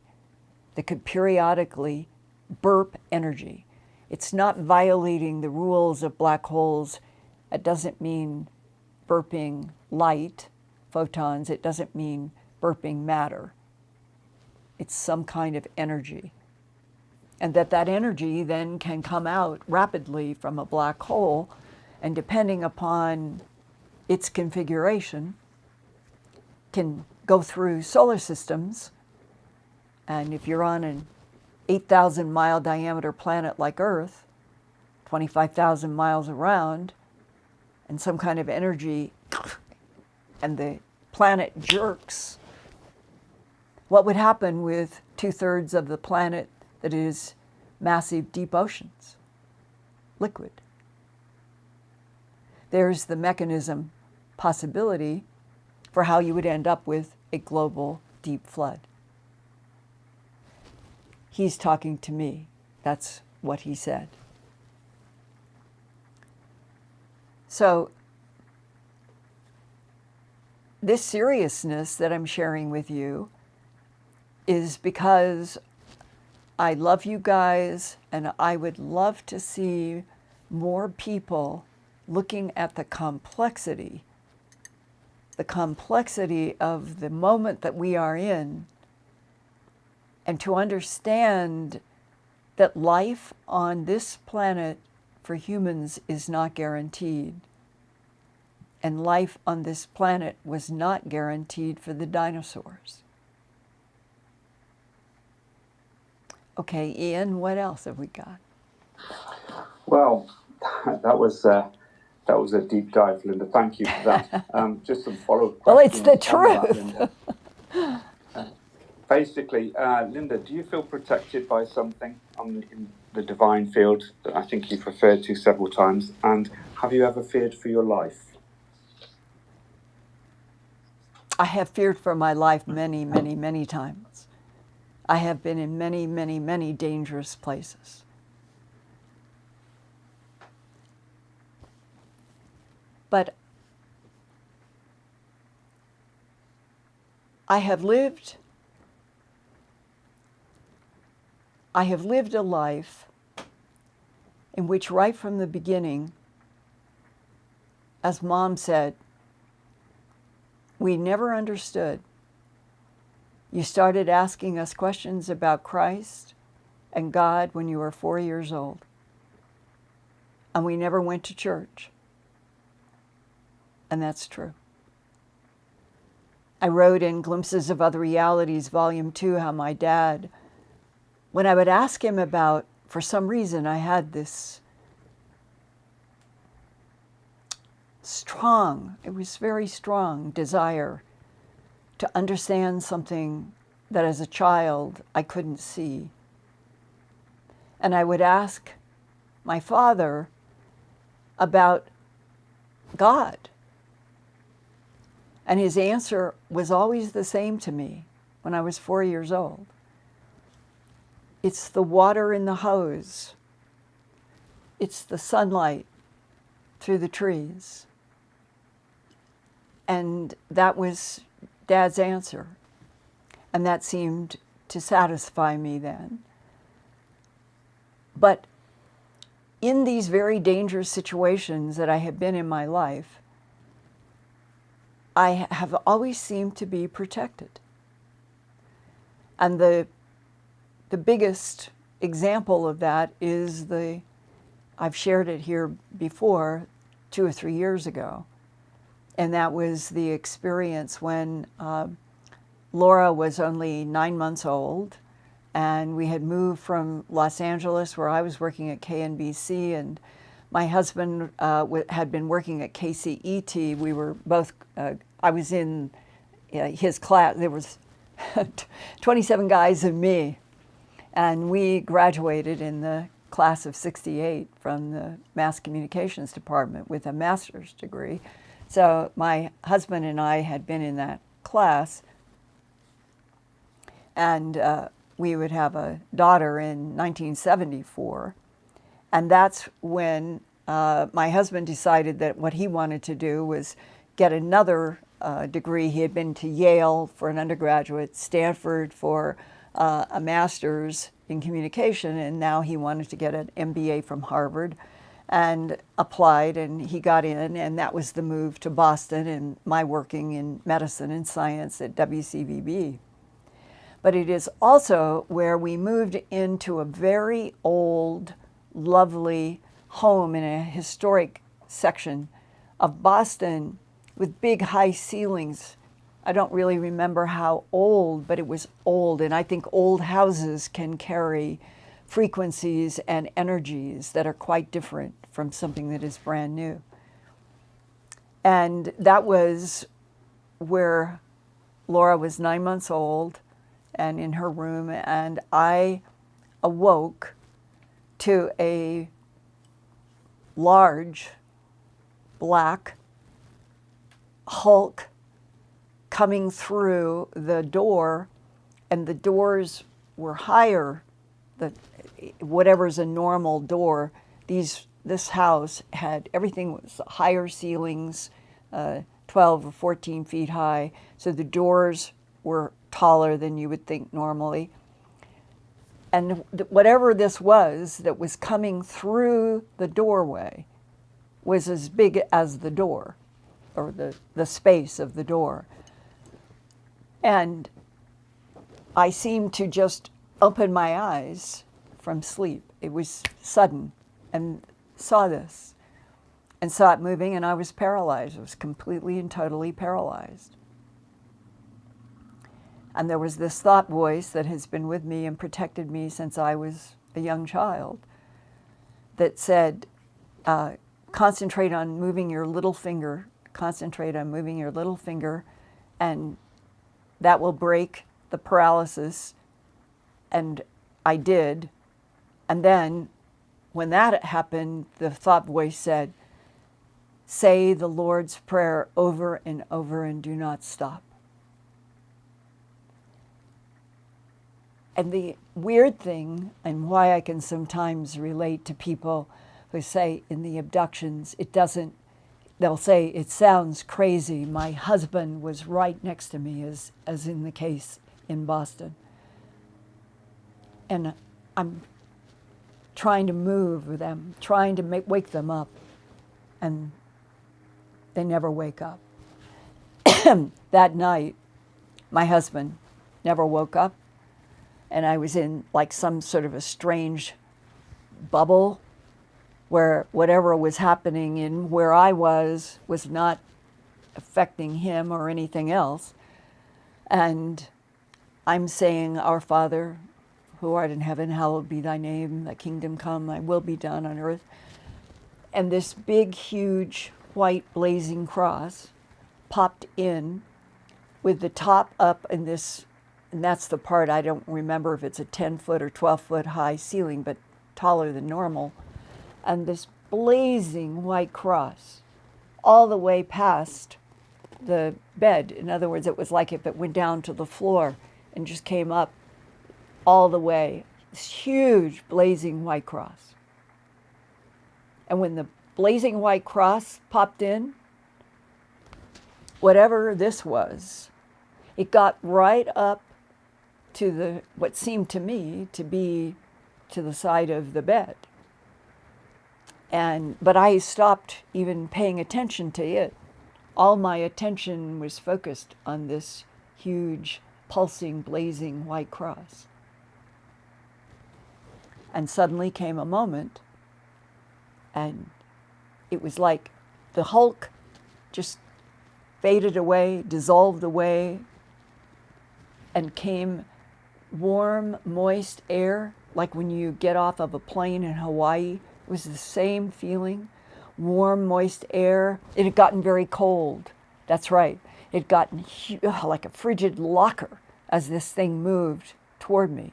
that could periodically burp energy. It's not violating the rules of black holes. It doesn't mean burping light, photons. It doesn't mean burping matter. It's some kind of energy. And that energy then can come out rapidly from a black hole, and depending upon its configuration, can go through solar systems. And if you're on an 8,000 mile diameter planet like Earth, 25,000 miles around, and some kind of energy, and the planet jerks, what would happen with 2/3 of the planet that is massive deep oceans, liquid? There's the mechanism possibility for how you would end up with a global deep flood. He's talking to me. That's what he said. So this seriousness that I'm sharing with you is because I love you guys, and I would love to see more people looking at the complexity of the moment that we are in, and to understand that life on this planet for humans is not guaranteed. And life on this planet was not guaranteed for the dinosaurs. Okay, Ian, what else have we got? Well, that was a deep dive, Linda. Thank you for that. Just some follow-up questions. Well, it's the on that, truth. Basically, Linda, do you feel protected by something in the divine field that I think you've referred to several times? And have you ever feared for your life? I have feared for my life many, many, many times. I have been in many, many, many dangerous places. But I have lived a life in which right from the beginning, as Mom said, we never understood. You started asking us questions about Christ and God when you were 4 years old. And we never went to church. And that's true. I wrote in Glimpses of Other Realities, Volume 2, how my dad, when I would ask him about, for some reason, I had this it was very strong desire to understand something that as a child I couldn't see. And I would ask my father about God. And his answer was always the same to me when I was 4 years old. It's the water in the hose. It's the sunlight through the trees. And that was Dad's answer. And that seemed to satisfy me then. But in these very dangerous situations that I have been in my life, I have always seemed to be protected. And the biggest example of that is I've shared it here before, 2 or 3 years ago. And that was the experience when Laura was only 9 months old, and we had moved from Los Angeles, where I was working at KNBC, and my husband had been working at KCET. We were both, I was in his class. There was 27 guys and me, and we graduated in the class of 68 from the Mass Communications Department with a master's degree. So my husband and I had been in that class, and we would have a daughter in 1974. And that's when my husband decided that what he wanted to do was get another degree. He had been to Yale for an undergraduate, Stanford for a master's in communication, and now he wanted to get an MBA from Harvard, and applied, and he got in, and that was the move to Boston and my working in medicine and science at WCVB. But it is also where we moved into a very old, lovely home in a historic section of Boston with big high ceilings. I don't really remember how old, but it was old, and I think old houses can carry frequencies and energies that are quite different from something that is brand new. And that was where Laura was 9 months old and in her room, and I awoke to a large black hulk coming through the door, and the doors were higher. Whatever's a normal door, this house had, everything was higher ceilings, 12 or 14 feet high, so the doors were taller than you would think normally. And whatever this was that was coming through the doorway was as big as the door, or the space of the door. And I seemed to just open my eyes from sleep. It was sudden, and saw this and saw it moving, and I was paralyzed. I was completely and totally paralyzed. And there was this thought voice that has been with me and protected me since I was a young child that said, concentrate on moving your little finger, concentrate on moving your little finger, and that will break the paralysis. And I did. And then when that happened, the thought voice said, say the Lord's Prayer over and over and do not stop. And the weird thing, and why I can sometimes relate to people who say in the abductions, it doesn't, they'll say, it sounds crazy. My husband was right next to me, as in the case in Boston. And I'm trying to move them, trying to wake them up, and they never wake up. That night, my husband never woke up, and I was in like some sort of a strange bubble where whatever was happening in where I was not affecting him or anything else. And I'm saying, Our Father, who art in heaven, hallowed be thy name, thy kingdom come, thy will be done on earth. And this big, huge, white blazing cross popped in with the top up in this, and that's the part I don't remember if it's a 10-foot or 12-foot high ceiling, but taller than normal. And this blazing white cross all the way past the bed. In other words, it was like if it went down to the floor and just came up all the way. This huge blazing white cross. And when the blazing white cross popped in, whatever this was, it got right up to the what seemed to me to be to the side of the bed. But I stopped even paying attention to it. All my attention was focused on this huge, pulsing, blazing white cross. And suddenly came a moment, and it was like the Hulk just faded away, dissolved away, and came warm, moist air, like when you get off of a plane in Hawaii. It was the same feeling, warm, moist air. It had gotten very cold. That's right. It had gotten like a frigid locker as this thing moved toward me.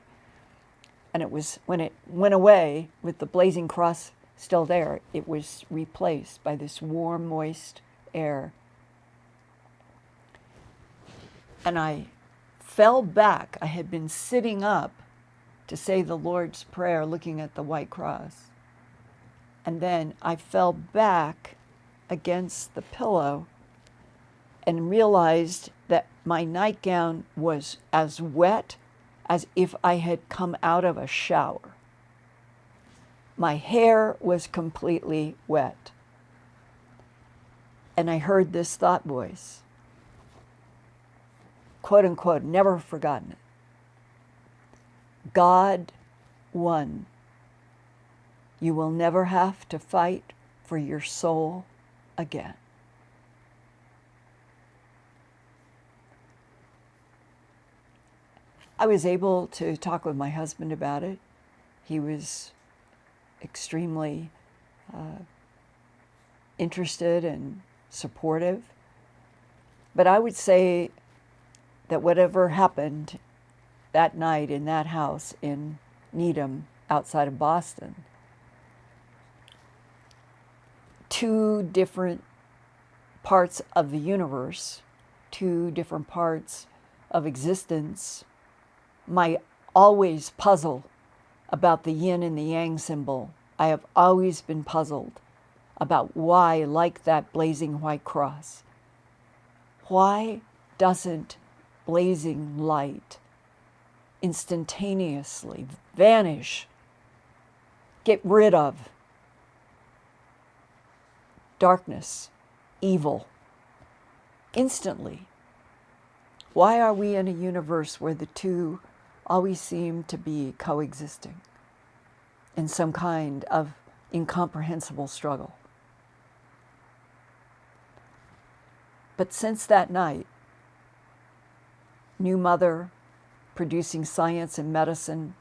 And it was, when it went away with the blazing cross still there, it was replaced by this warm, moist air. And I fell back. I had been sitting up to say the Lord's Prayer, looking at the white cross. And then I fell back against the pillow and realized that my nightgown was as wet as if I had come out of a shower. My hair was completely wet. And I heard this thought voice, quote unquote, never forgotten it. God won. You will never have to fight for your soul again. I was able to talk with my husband about it. He was extremely interested and supportive. But I would say that whatever happened that night in that house in Needham outside of Boston, two different parts of the universe, two different parts of existence, my always puzzle about the yin and the yang symbol. I have always been puzzled about why, like that blazing white cross, why doesn't blazing light instantaneously vanish, get rid of darkness, evil, instantly? Why are we in a universe where the two always seem to be coexisting in some kind of incomprehensible struggle. But since that night, new mother, producing science and medicine,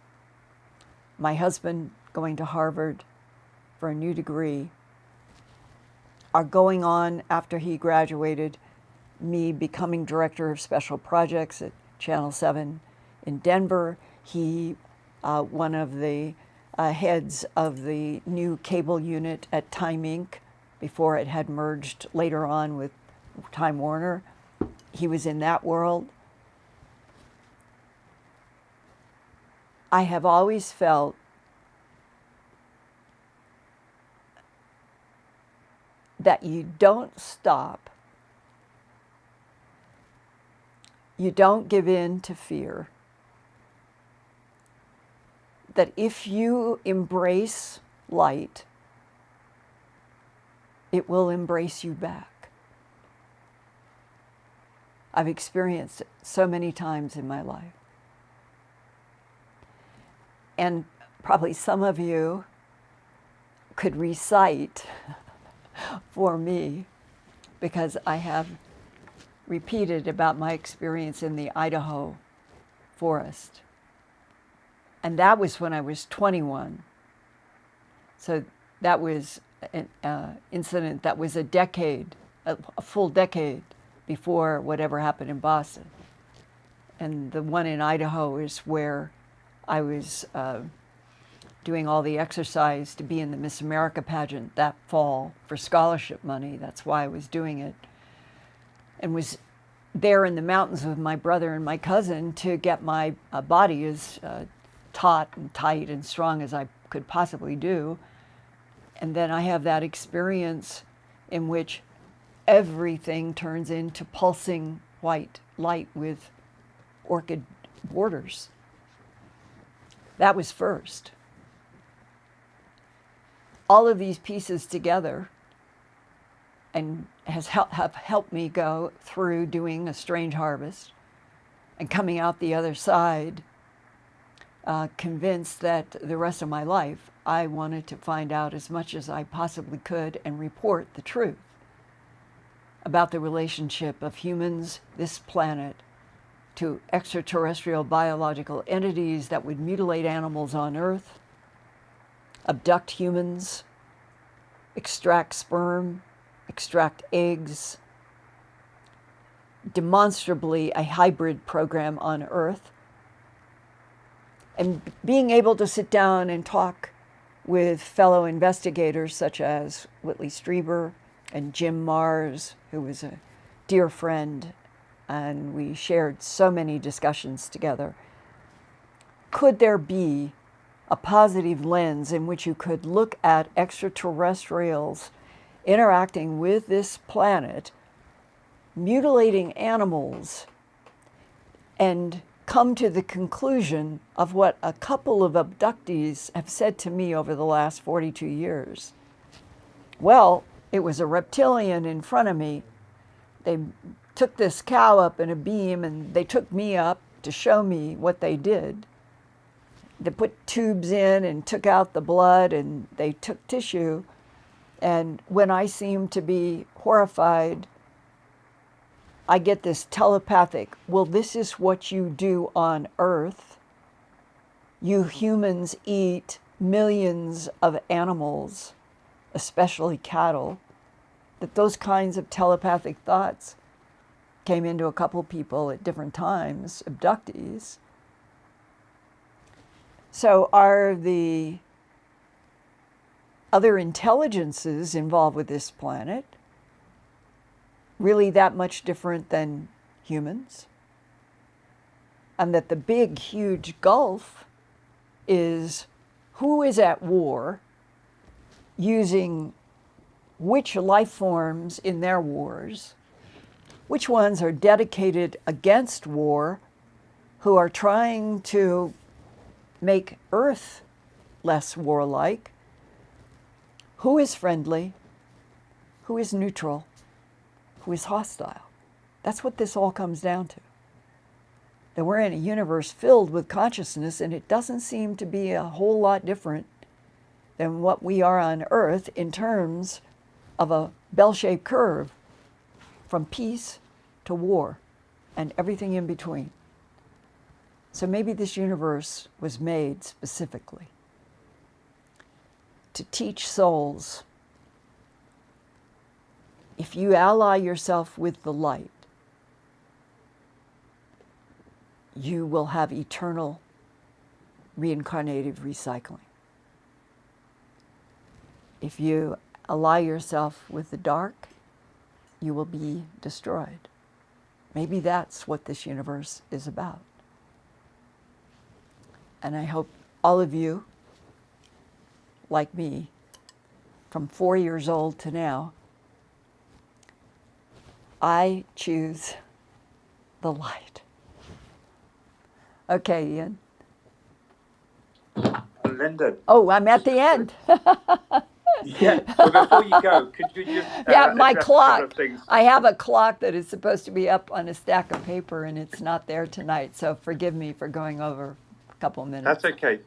my husband going to Harvard for a new degree, our going on after he graduated, me becoming director of special projects at Channel 7 in Denver, he one of the heads of the new cable unit at Time Inc. before it had merged later on with Time Warner. He was in that world. I have always felt that you don't stop, you don't give in to fear, that if you embrace light, it will embrace you back. I've experienced it so many times in my life. And probably some of you could recite for me, because I have repeated about my experience in the Idaho forest. And that was when I was 21. So that was an incident that was a decade, a full decade before whatever happened in Boston. And the one in Idaho is where I was doing all the exercise to be in the Miss America pageant that fall for scholarship money. That's why I was doing it. And was there in the mountains with my brother and my cousin to get my body as taut and tight and strong as I could possibly do. And then I have that experience in which everything turns into pulsing white light with orchid borders. That was first. All of these pieces together and have helped me go through doing a strange harvest and coming out the other side convinced that the rest of my life I wanted to find out as much as I possibly could and report the truth about the relationship of humans, this planet, to extraterrestrial biological entities that would mutilate animals on Earth, abduct humans, extract sperm, extract eggs, demonstrably a hybrid program on Earth, and being able to sit down and talk with fellow investigators such as Whitley Strieber and Jim Mars, who was a dear friend, and we shared so many discussions together. Could there be a positive lens in which you could look at extraterrestrials interacting with this planet, mutilating animals, and come to the conclusion of what a couple of abductees have said to me over the last 42 years? Well, it was a reptilian in front of me. They took this cow up in a beam and they took me up to show me what they did. They put tubes in and took out the blood and they took tissue. And when I seem to be horrified, I get this telepathic, well, this is what you do on Earth. You humans eat millions of animals, especially cattle. That those kinds of telepathic thoughts came into a couple people at different times, abductees. So are the other intelligences involved with this planet really that much different than humans? And that the big, huge gulf is who is at war, using which life forms in their wars, which ones are dedicated against war, who are trying to make Earth less warlike, who is friendly, who is neutral, who is hostile. That's what this all comes down to. That we're in a universe filled with consciousness, and it doesn't seem to be a whole lot different than what we are on Earth in terms of a bell-shaped curve from peace to war and everything in between. So maybe this universe was made specifically to teach souls, if you ally yourself with the light, you will have eternal reincarnative recycling. If you ally yourself with the dark, you will be destroyed. Maybe that's what this universe is about. And I hope all of you, like me, from 4 years old to now, I choose the light. Okay, Ian. Linda. Oh, I'm at the end. Yeah. Well, before you go, could you just yeah, my address a couple clock. of things? I have a clock that is supposed to be up on a stack of paper, and it's not there tonight. So forgive me for going over a couple of minutes. That's okay.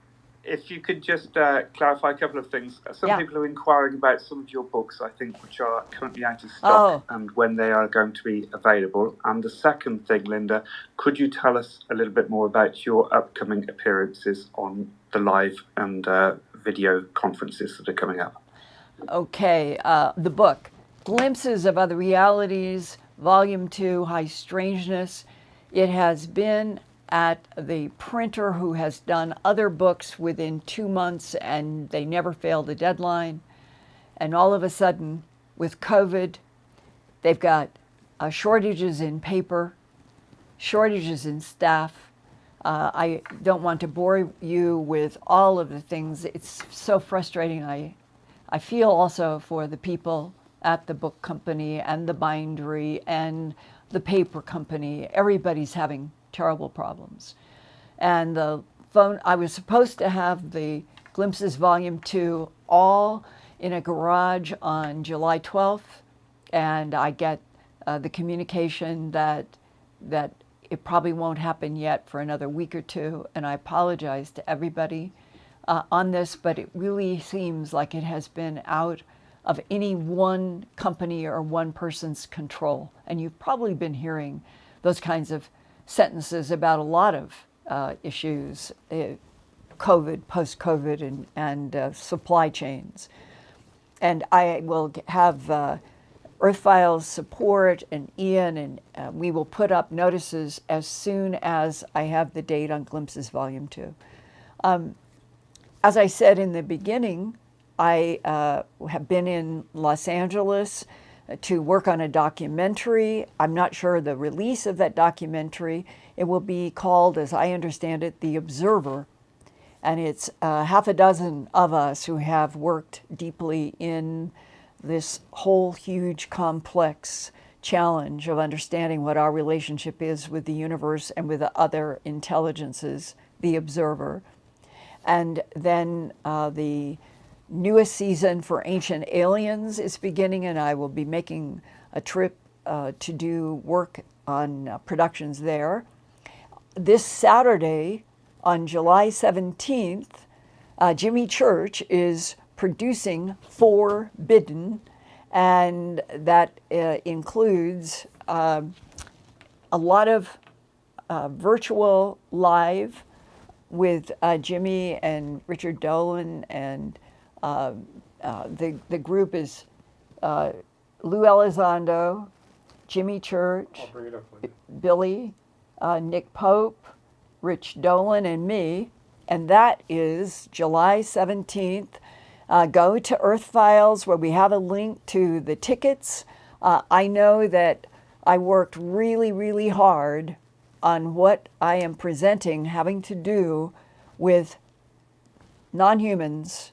If you could just clarify a couple of things. Some Yeah. people are inquiring about some of your books, I think, which are currently out of stock and when they are going to be available. And the second thing, Linda, could you tell us a little bit more about your upcoming appearances on the live and video conferences that are coming up? Okay, the book, Glimpses of Other Realities, Volume 2, High Strangeness. It has been at the printer who has done other books within 2 months, and they never fail the deadline. And all of a sudden, with COVID, they've got shortages in paper, shortages in staff. I don't want to bore you with all of the things. It's so frustrating. I feel also for the people at the book company and the bindery and the paper company. Everybody's having terrible problems. And the phone, I was supposed to have the Glimpses Volume 2 all in a garage on July 12th, and I get the communication that it probably won't happen yet for another week or two, and I apologize to everybody on this, but it really seems like it has been out of any one company or one person's control. And you've probably been hearing those kinds of sentences about a lot of issues, COVID, post-COVID, and supply chains. And I will have Earthfiles support and Ian, and we will put up notices as soon as I have the date on Glimpses Volume 2. As I said in the beginning, I have been in Los Angeles to work on a documentary. I'm not sure the release of that documentary. It will be called, as I understand it, The Observer. And it's half a dozen of us who have worked deeply in this whole huge complex challenge of understanding what our relationship is with the universe and with the other intelligences, The Observer. And then the newest season for Ancient Aliens is beginning, and I will be making a trip to do work on productions there. This Saturday, on July 17th, Jimmy Church is producing Forbidden, and that includes a lot of virtual live with Jimmy and Richard Dolan, and the group is Lou Elizondo, Jimmy Church, I'll bring it up for you. Billy, Nick Pope, Rich Dolan, and me, and that is July 17th. Go to Earthfiles, where we have a link to the tickets. I know that I worked really, really hard on what I am presenting having to do with non-humans,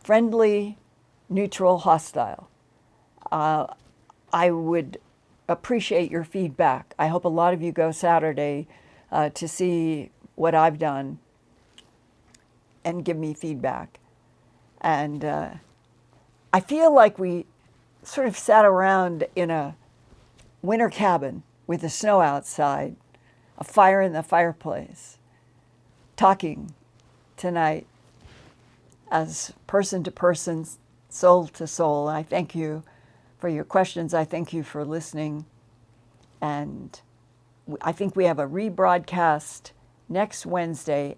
friendly, neutral, hostile. I would appreciate your feedback. I hope a lot of you go Saturday to see what I've done and give me feedback. And I feel like we sort of sat around in a winter cabin with the snow outside, a fire in the fireplace, talking tonight. as person to person, soul to soul. I thank you for your questions. I thank you for listening. And I think we have a rebroadcast next Wednesday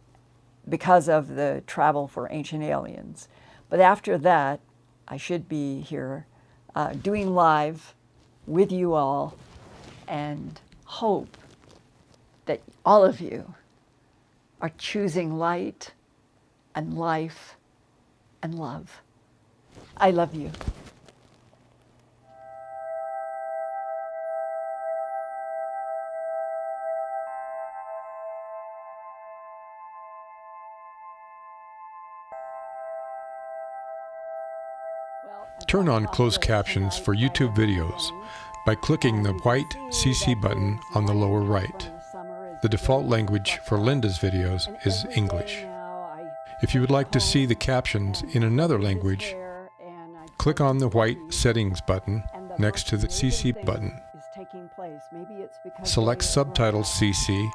because of the travel for Ancient Aliens. But after that, I should be here doing live with you all, and hope that all of you are choosing light and life and love. I love you. Turn on closed captions for YouTube videos by clicking the white CC button on the lower right. The default language for Linda's videos is English. If you would like to see the captions in another language, click on the white settings button next to the CC button. Select Subtitles CC,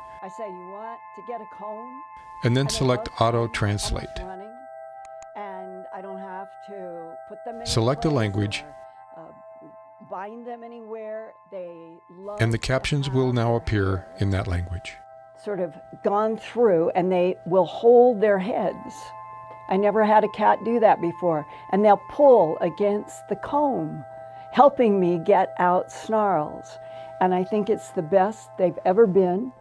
and then select Auto Translate. Select a language, and the captions will now appear in that language. Sort of gone through, and they will hold their heads. I never had a cat do that before. And they'll pull against the comb, helping me get out snarls. And I think it's the best they've ever been.